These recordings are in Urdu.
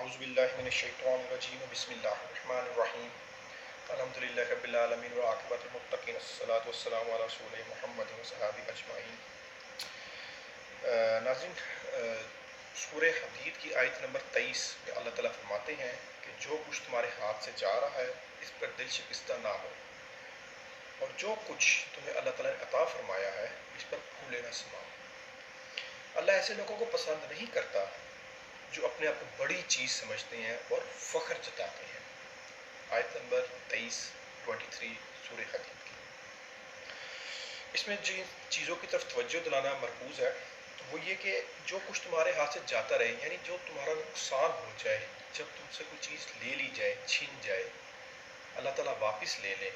اعوذ باللہ من الشیطان الرجیم بسم اللہ الرحمن الرحیم الحمدللہ رب العالمین والعاقبۃ للمتقین والصلاۃ والسلام علی رسول محمد وصحابہ اجمعین۔ ناظرین، سورہ حدید کی آیت نمبر 23 میں اللہ تعالیٰ فرماتے ہیں کہ جو کچھ تمہارے ہاتھ سے جا رہا ہے اس پر دل شکستہ نہ ہو، اور جو کچھ تمہیں اللہ تعالیٰ نے عطا فرمایا ہے اس پر پھولے نہ سماؤ۔ اللہ ایسے لوگوں کو پسند نہیں کرتا جو اپنے آپ کو بڑی چیز سمجھتے ہیں اور فخر جتاتے ہیں۔ آیت نمبر 23 سورہ حدید کی۔ اس میں جن چیزوں کی طرف توجہ دلانا مرکوز ہے وہ یہ کہ جو کچھ تمہارے ہاتھ سے جاتا رہے، یعنی جو تمہارا نقصان ہو جائے، جب تم سے کوئی چیز لے لی جائے، چھین جائے، اللہ تعالیٰ واپس لے لے،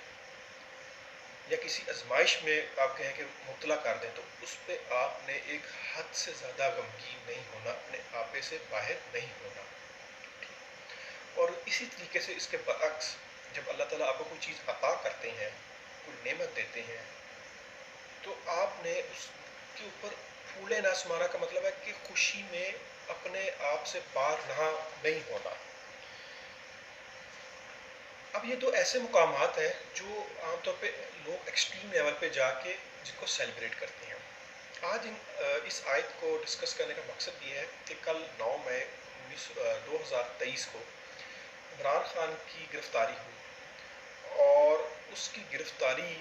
یا کسی آزمائش میں آپ کہیں کہ مبتلا کر دیں، تو اس پہ آپ نے ایک حد سے زیادہ غمگین نہیں ہونا، اپنے آپے سے باہر نہیں ہونا۔ اور اسی طریقے سے اس کے برعکس جب اللہ تعالیٰ آپ کو کوئی چیز عطا کرتے ہیں، کوئی نعمت دیتے ہیں، تو آپ نے اس کے اوپر پھولے نہ سمانا کا مطلب ہے کہ خوشی میں اپنے آپ سے پار نہیں ہونا۔ اب یہ دو ایسے مقامات ہیں جو عام طور پہ لوگ ایکسٹریم لیول پہ جا کے جن کو سیلیبریٹ کرتے ہیں۔ آج اس آیت کو ڈسکس کرنے کا مقصد یہ ہے کہ کل 9 مئی 2023 کو عمران خان کی گرفتاری ہوئی، اور اس کی گرفتاری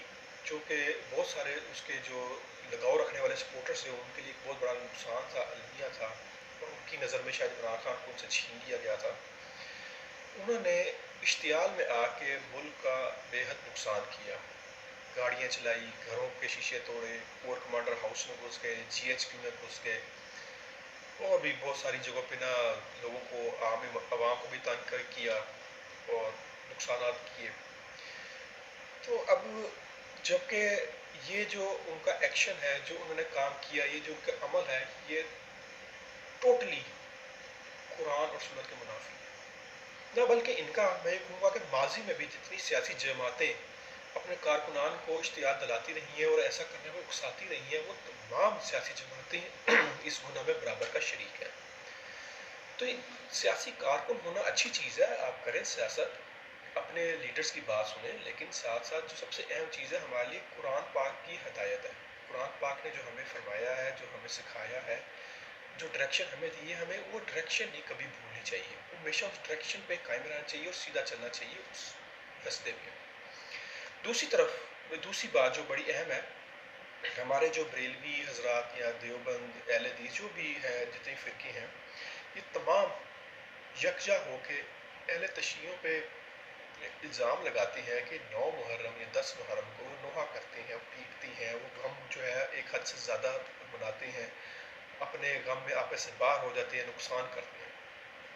جو کہ بہت سارے اس کے جو لگاؤ رکھنے والے سپورٹرز تھے ان کے لیے ایک بہت بڑا نقصان تھا، المیہ تھا، اور ان کی نظر میں شاید عمران خان کو ان سے چھین لیا گیا تھا۔ انہوں نے اشتعال میں آ کے ملک کا بے حد نقصان کیا، گاڑیاں چلائی، گھروں کے شیشے توڑے، کورٹ کمانڈر ہاؤس میں گھس گئے، GHQ میں گھس گئے، اور بھی بہت ساری جگہوں پہ نا لوگوں کو عوام کو بھی تنگ کیا اور نقصانات کیے۔ تو اب جبکہ یہ جو ان کا ایکشن ہے، جو انہوں نے کام کیا، یہ جو ان کا عمل ہے، یہ ٹوٹلی قرآن اور سنت کے منافی ہے۔ نہ بلکہ ان کا میں یہ کہوں گا کہ ماضی میں بھی جتنی سیاسی جماعتیں اپنے کارکنان کو اشتعال دلاتی رہی ہیں اور ایسا کرنے کو اکساتی رہی ہیں، وہ تمام سیاسی جماعتیں اس گناہ میں برابر کا شریک ہیں۔ تو سیاسی کارکن ہونا اچھی چیز ہے، آپ کریں سیاست، اپنے لیڈرز کی بات سنیں، لیکن ساتھ ساتھ جو سب سے اہم چیز ہے ہمارے لیے قرآن پاک کی ہدایت ہے۔ قرآن پاک نے جو ہمیں فرمایا ہے، جو ہمیں سکھایا ہے، جو ڈائریکشن ہمیں دی ہے، ہمیں وہ ڈائریکشن نہیں کبھی بھولنی چاہیے، ہمیشہ اس ڈائریکشن پہ قائم رہنا چاہیے اور سیدھا چلنا چاہیے اس راستے پہ۔ دوسری بات جو بڑی اہم ہے، ہمارے جو بریلوی حضرات یا دیوبند، اہل حدیث جو بھی ہیں، جتنے فرقے ہیں، یہ تمام یکجا ہو کے اہل تشیعوں پہ الزام لگاتے ہیں کہ 9 محرم یا 10 محرم کو وہ نوحہ کرتے ہیں، پیٹتی ہیں، وہ غم جو ہے ایک حد سے زیادہ مناتے ہیں، اپنے غم میں آپے سے باہر ہو جاتے ہیں، نقصان کرتے ہیں۔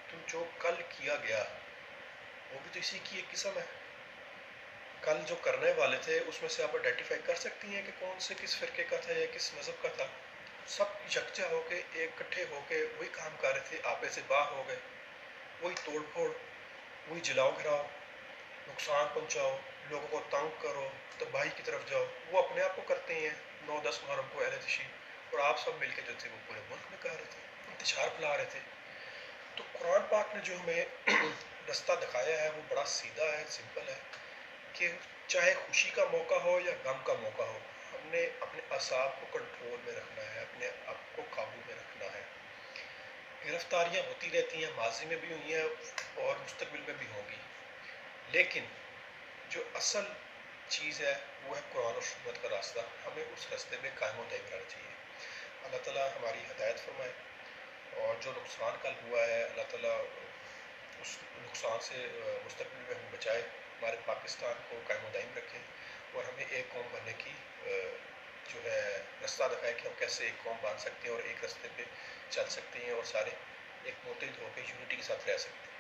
تو جو کل کیا گیا وہ بھی تو اسی کی ایک قسم ہے۔ کل جو کرنے والے تھے اس میں سے آپ آئیڈینٹیفائی کر سکتی ہیں کہ کون سے کس فرقے کا تھا یا کس مذہب کا تھا؟ سب یکجا ہو کے ایک کٹھے ہو کے وہی کام کر رہے تھے، آپے سے باہر ہو گئے، وہی توڑ پھوڑ، وہی جلاؤ گھراؤ، نقصان پہنچاؤ، لوگوں کو تنگ کرو، تباہی کی طرف جاؤ، وہ اپنے آپ کو کرتے ہیں 9-10 محرم کو اہل تشیع، اور آپ سب مل کے جو تھے وہ پورے ملک میں کر رہے تھے، انتشار پھیلا رہے تھے۔ تو قرآن پاک نے جو ہمیں رستہ دکھایا ہے وہ بڑا سیدھا ہے، سمپل ہے، کہ چاہے خوشی کا موقع ہو یا غم کا موقع ہو، ہم نے اپنے اعصاب کو کنٹرول میں رکھنا ہے، اپنے آپ کو قابو میں رکھنا ہے۔ گرفتاریاں ہوتی رہتی ہیں، ماضی میں بھی ہوئی ہیں اور مستقبل میں بھی ہوں گی، لیکن جو اصل چیز ہے وہ ہے قرآن اور سنت کا راستہ، ہمیں اس راستے میں قائم و دائم رہنا چاہیے۔ اللہ تعالیٰ ہماری ہدایت فرمائے، اور جو نقصان کل ہوا ہے اللہ تعالیٰ اس نقصان سے مستقبل میں ہمیں بچائے، ہمارے پاکستان کو قائم و دائم رکھے، اور ہمیں ایک قوم بننے کی جو ہے راستہ دکھائے کہ ہم کیسے ایک قوم بن سکتے ہیں اور ایک راستے پہ چل سکتے ہیں اور سارے ایک متحد ہو کے یونٹی کے ساتھ رہ سکتے ہیں۔